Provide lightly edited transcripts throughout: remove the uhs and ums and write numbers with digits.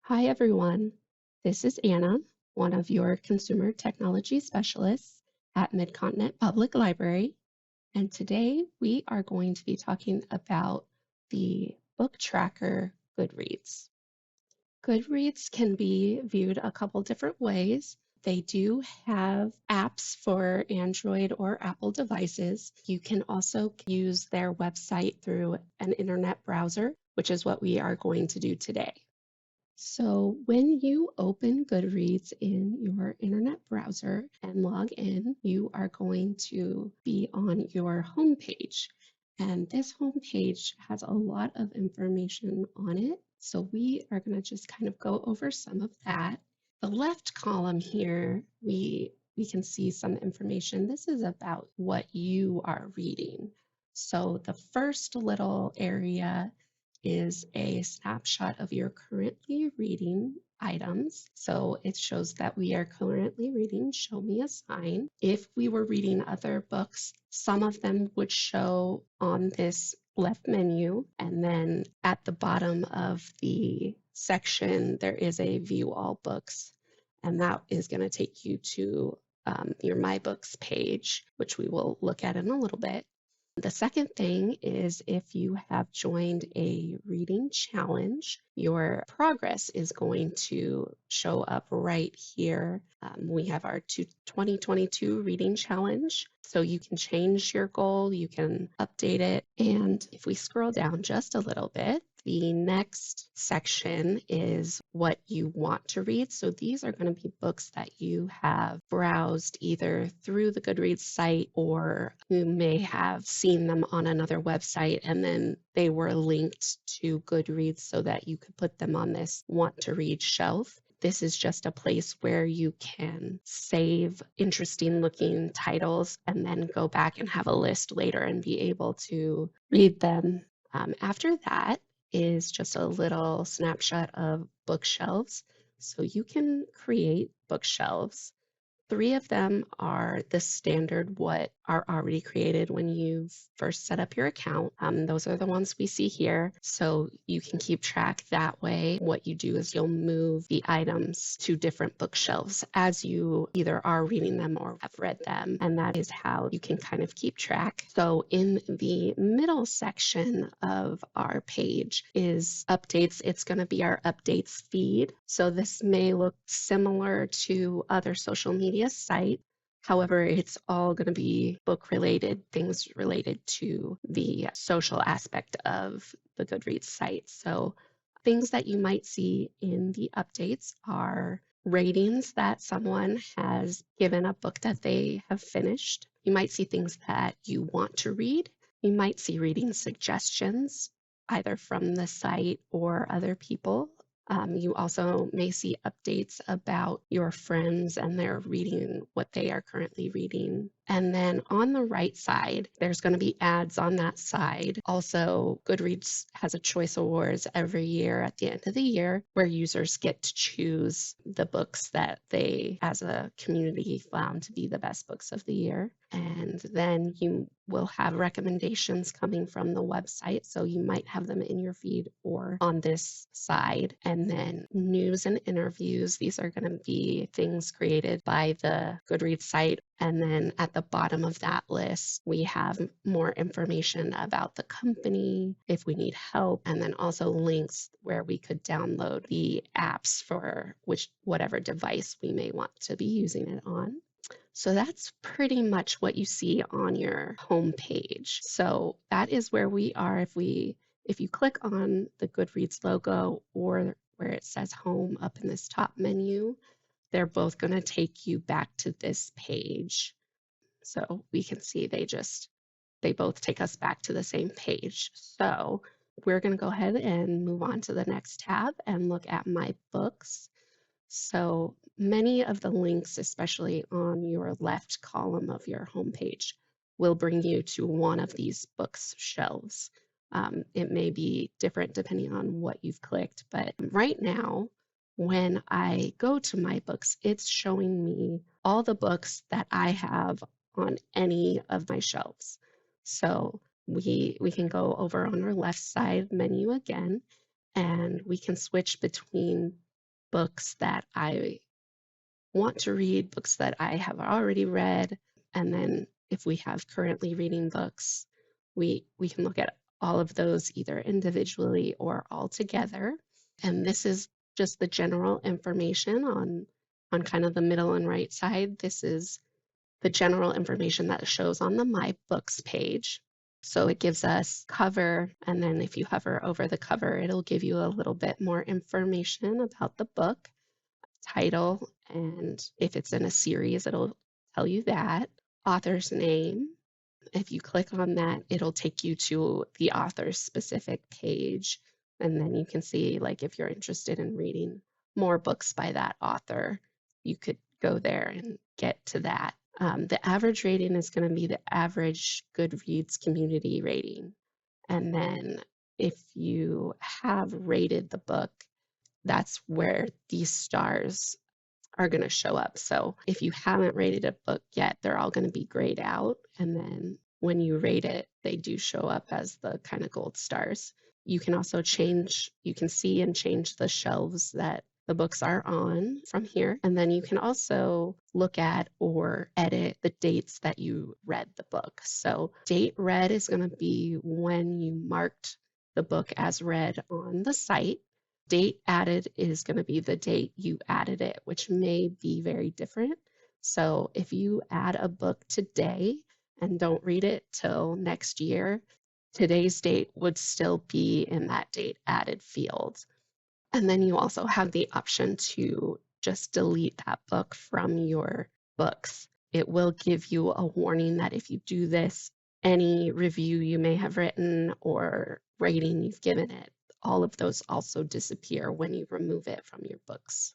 Hi, everyone. This is Anna, one of your consumer technology specialists at Midcontinent Public Library. And today we are going to be talking about the book tracker Goodreads. Goodreads can be viewed a couple different ways. They do have apps for Android or Apple devices. You can also use their website through an internet browser, which is what we are going to do today. So when you open Goodreads in your internet browser and log in, you are going to be on your homepage. And this homepage has a lot of information on it. So we are going to just kind of go over some of that. The left column here, we can see some information. This is about what you are reading. So the first little area is a snapshot of your currently reading items. So it shows that we are currently reading Show Me a Sign. If we were reading other books, some of them would show on this left menu. And then at the bottom of the section, there is a View All Books. And that is going to take you to your My Books page, which we will look at in a little bit. The second thing is if you have joined a reading challenge, your progress is going to show up right here. We have our 2022 reading challenge. So you can change your goal, you can update it. And if we scroll down just a little bit, the next section is what you want to read. So these are going to be books that you have browsed either through the Goodreads site or you may have seen them on another website and then they were linked to Goodreads so that you could put them on this want to read shelf. This is just a place where you can save interesting looking titles and then go back and have a list later and be able to read them. After that is just a little snapshot of bookshelves. So you can create bookshelves. 3 of them are the standard what are already created when you first set up your account. Those are the ones we see here. So you can keep track that way. What you do is you'll move the items to different bookshelves as you either are reading them or have read them. And that is how you can kind of keep track. So in the middle section of our page is updates. It's going to be our updates feed. So this may look similar to other social media site. However, it's all going to be book related, things related to the social aspect of the Goodreads site. So things that you might see in the updates are ratings that someone has given a book that they have finished. You might see things that you want to read. You might see reading suggestions, either from the site or other people. You also may see updates about your friends and their reading, what they are currently reading. And then on the right side, there's going to be ads on that side. Also, Goodreads has a Choice Awards every year at the end of the year where users get to choose the books that they, as a community, found to be the best books of the year. And then you will have recommendations coming from the website. So you might have them in your feed or on this side. And then news and interviews. These are going to be things created by the Goodreads site. And then at the bottom of that list, we have more information about the company, if we need help, and then also links where we could download the apps for whatever device we may want to be using it on. So that's pretty much what you see on your home page. So that is where we are. If you click on the Goodreads logo or where it says home up in this top menu, they're both going to take you back to this page. So we can see they both take us back to the same page. So we're going to go ahead and move on to the next tab and look at My Books. So many of the links, especially on your left column of your homepage, will bring you to one of these books shelves. It may be different depending on what you've clicked, but right now, when I go to My Books, it's showing me all the books that I have on any of my shelves. So we can go over on our left side menu again, and we can switch between books that I want to read, books that I have already read, and then if we have currently reading books, we can look at all of those either individually or all together. And this is just the general information on kind of the middle and right side. This is the general information that shows on the My Books page. So it gives us cover, and then if you hover over the cover, it'll give you a little bit more information about the book, title, and if it's in a series, it'll tell you that, author's name. If you click on that, it'll take you to the author's specific page, and then you can see, like, if you're interested in reading more books by that author, you could go there and get to that. The average rating is going to be the average Goodreads community rating. And then if you have rated the book, that's where these stars are going to show up. So if you haven't rated a book yet, they're all going to be grayed out. And then when you rate it, they do show up as the kind of gold stars. You can also you can see and change the shelves that the books are on from here. And then you can also look at or edit the dates that you read the book. So date read is going to be when you marked the book as read on the site. Date added is going to be the date you added it, which may be very different. So if you add a book today and don't read it till next year, today's date would still be in that date added field. And then you also have the option to just delete that book from your books. It will give you a warning that if you do this, any review you may have written or rating you've given it, all of those also disappear when you remove it from your books.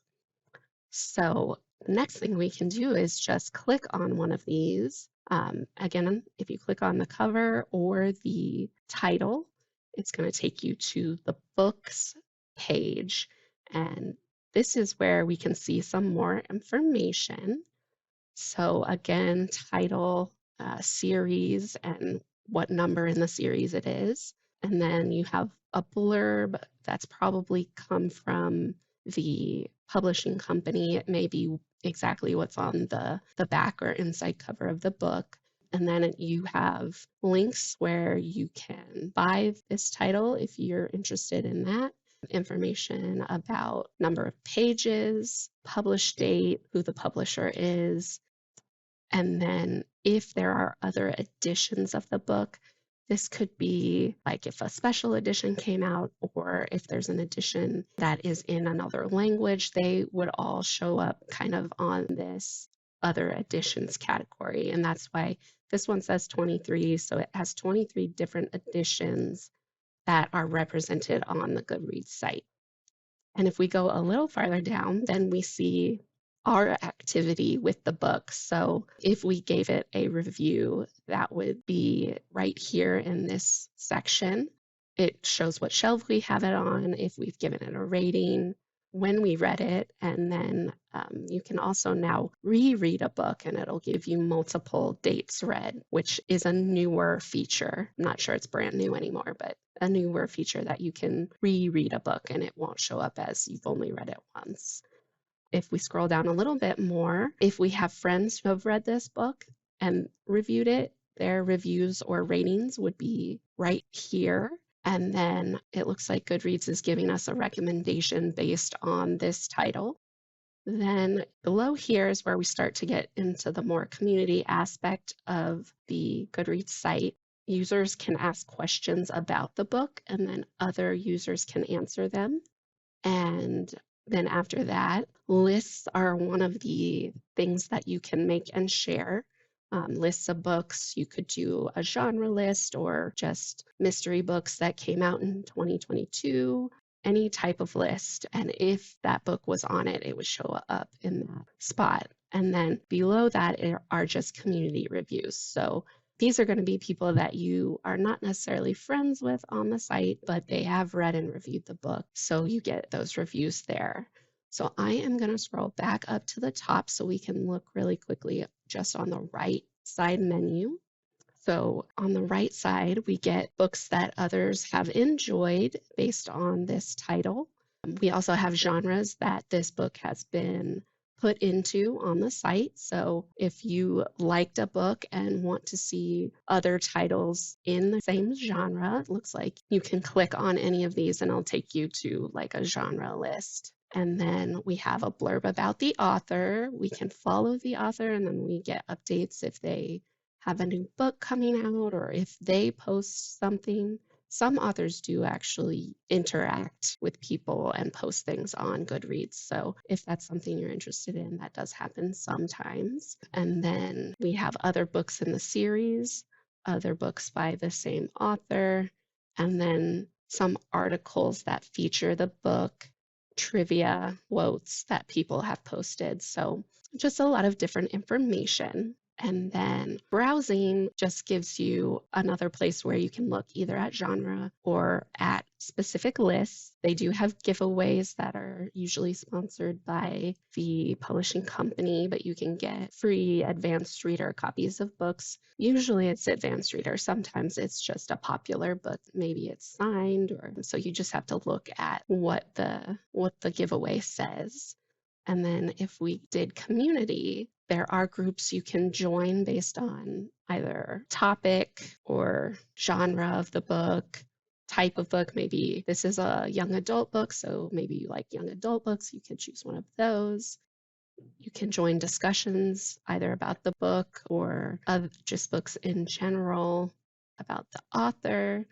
So the next thing we can do is just click on one of these. Again, if you click on the cover or the title, it's going to take you to the books page. And this is where we can see some more information. So again, title, series, and what number in the series it is. And then you have a blurb that's probably come from the publishing company. It may be exactly what's on the back or inside cover of the book. And then you have links where you can buy this title if you're interested in that. Information about number of pages, publish date, who the publisher is, and then if there are other editions of the book, this could be like if a special edition came out or if there's an edition that is in another language, they would all show up kind of on this other editions category. And that's why this one says 23. So it has 23 different editions that are represented on the Goodreads site. And if we go a little farther down, then we see our activity with the book. So if we gave it a review, that would be right here in this section. It shows what shelf we have it on, if we've given it a rating, when we read it, and then you can also now reread a book and it'll give you multiple dates read, which is a newer feature. I'm not sure it's brand new anymore, but a newer feature that you can reread a book and it won't show up as you've only read it once. If we scroll down a little bit more, if we have friends who have read this book and reviewed it, their reviews or ratings would be right here. And then it looks like Goodreads is giving us a recommendation based on this title. Then below here is where we start to get into the more community aspect of the Goodreads site. Users can ask questions about the book and then other users can answer them. And then after that, lists are one of the things that you can make and share. Lists of books, you could do a genre list or just mystery books that came out in 2022, any type of list. And if that book was on it, it would show up in that spot. And then below that are just community reviews. So these are going to be people that you are not necessarily friends with on the site, but they have read and reviewed the book. So you get those reviews there. So I am going to scroll back up to the top so we can look really quickly just on the right side menu. So on the right side, we get books that others have enjoyed based on this title. We also have genres that this book has been put into on the site. So if you liked a book and want to see other titles in the same genre, it looks like you can click on any of these and it'll take you to like a genre list. And then we have a blurb about the author. We can follow the author and then we get updates if they have a new book coming out or if they post something. Some authors do actually interact with people and post things on Goodreads. So if that's something you're interested in, that does happen sometimes. And then we have other books in the series, other books by the same author, and then some articles that feature the book, trivia, quotes that people have posted. So just a lot of different information. And then browsing just gives you another place where you can look either at genre or at specific lists. They do have giveaways that are usually sponsored by the publishing company, but you can get free advanced reader copies of books. Usually it's advanced reader. Sometimes it's just a popular book. Maybe it's signed, or so you just have to look at what the giveaway says. And then if we did community, there are groups you can join based on either topic or genre of the book, type of book. Maybe this is a young adult book, so maybe you like young adult books. You can choose one of those. You can join discussions either about the book or just books in general, about the author.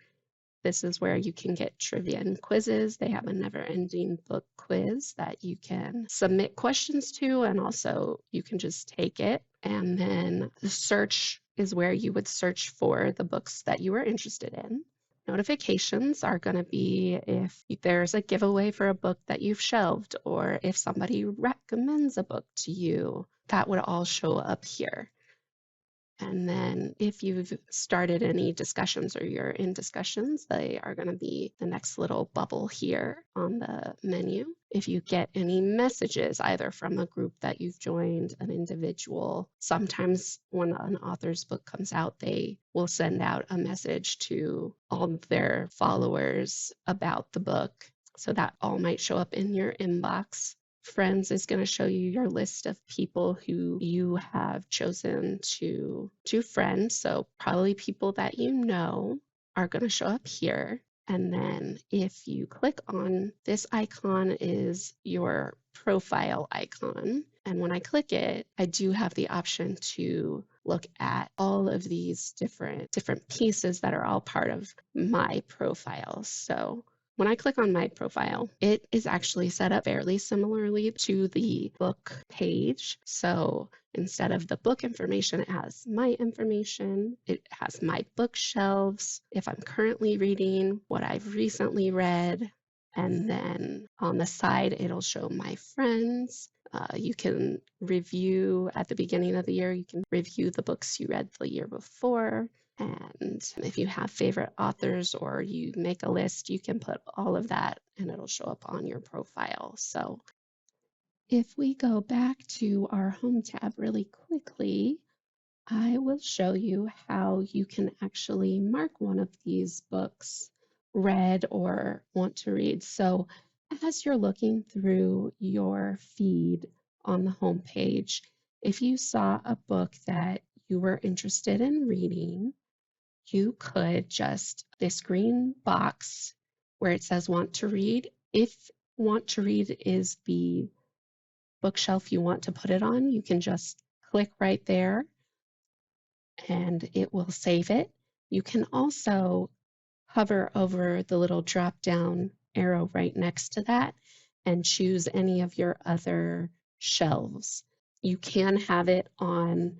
This is where you can get trivia and quizzes. They have a never-ending book quiz that you can submit questions to, and also you can just take it. And then the search is where you would search for the books that you are interested in. Notifications are going to be if there's a giveaway for a book that you've shelved, or if somebody recommends a book to you, that would all show up here. And then if you've started any discussions or you're in discussions, they are going to be the next little bubble here on the menu. If you get any messages, either from a group that you've joined, an individual, sometimes when an author's book comes out, they will send out a message to all of their followers about the book. So that all might show up in your inbox. Friends is going to show you your list of people who you have chosen to friend. So probably people that you know are going to show up here. And then if you click on this icon is your profile icon. And when I click it, I do have the option to look at all of these different pieces that are all part of my profile. So when I click on my profile, it is actually set up fairly similarly to the book page. So instead of the book information, it has my information. It has my bookshelves, if I'm currently reading, what I've recently read. And then on the side, it'll show my friends. You can review at the beginning of the year, you can review the books you read the year before. And if you have favorite authors or you make a list, you can put all of that and it'll show up on your profile. So if we go back to our home tab really quickly, I will show you how you can actually mark one of these books read or want to read. So as you're looking through your feed on the home page, if you saw a book that you were interested in reading, you could just, this green box where it says want to read, if want to read is the bookshelf you want to put it on, you can just click right there and it will save it. You can also hover over the little drop down arrow right next to that and choose any of your other shelves. You can have it on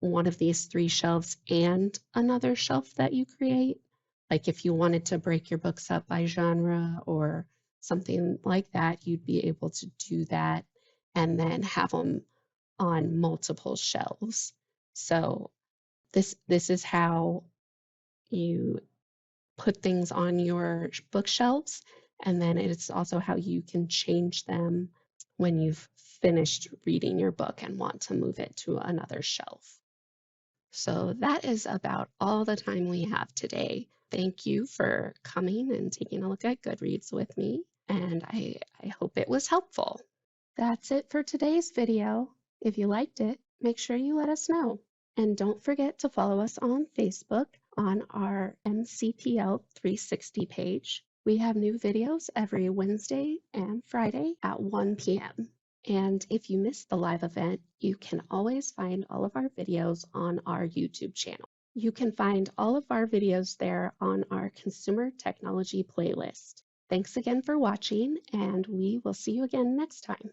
one of these three shelves and another shelf that you create. Like if you wanted to break your books up by genre or something like that, you'd be able to do that and then have them on multiple shelves. So this is how you put things on your bookshelves, and then it's also how you can change them when you've finished reading your book and want to move it to another shelf. So that is about all the time we have today. Thank you for coming and taking a look at Goodreads with me. and I hope it was helpful. That's it for today's video. If you liked it, make sure you let us know. And don't forget to follow us on Facebook on our MCPL 360 page. We have new videos every Wednesday and Friday at 1 p.m. And if you missed the live event, you can always find all of our videos on our YouTube channel. You can find all of our videos there on our consumer technology playlist. Thanks again for watching, and we will see you again next time.